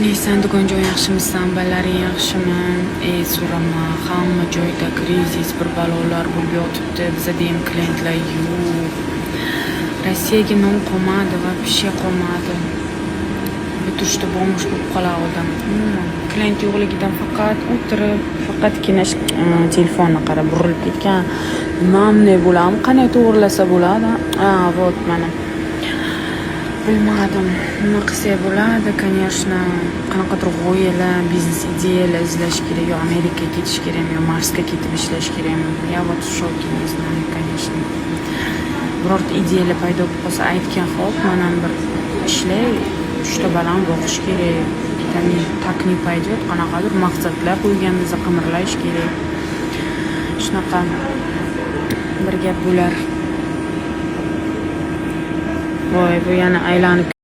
Qaniysan, bugun yaxshimisan, balaring yaxshimi? So'rama, hamma joyda krizis, bir balolar bo'lib yotibdi. Bizda ham klientlar yo'q. Rossiyaga non qolmadi va pish qolmadi. Bitirishda bomush bo'lib qolaverdim. Klient yo'qligidan faqat o'tirib, faqatgina telefonni qarab burilib ketgan. Nimani bo'lam, qanday to'g'rilasa bo'ladi? Вот mana. Bilmadim, nima qilsa bo'ladi, конечно, qanaqadir g'oyalar, biznes ideyalar izlash kerak, yo Amerikaga ketish kerakmi, yo Marsga ketib ishlash kerakmi. Я вот в шоке, не знаю, конечно. Birorta ideyalar paydo bo'lib qolsa aytgan xo'p, mana bir ishlay, 3 ta baland boqish kerak. Takni paydo, qanaqadir maqsadlar qo'yganimizda qimirlash kerak. Shunaqa bir gap bo'lar. Voy, bu yana aylanib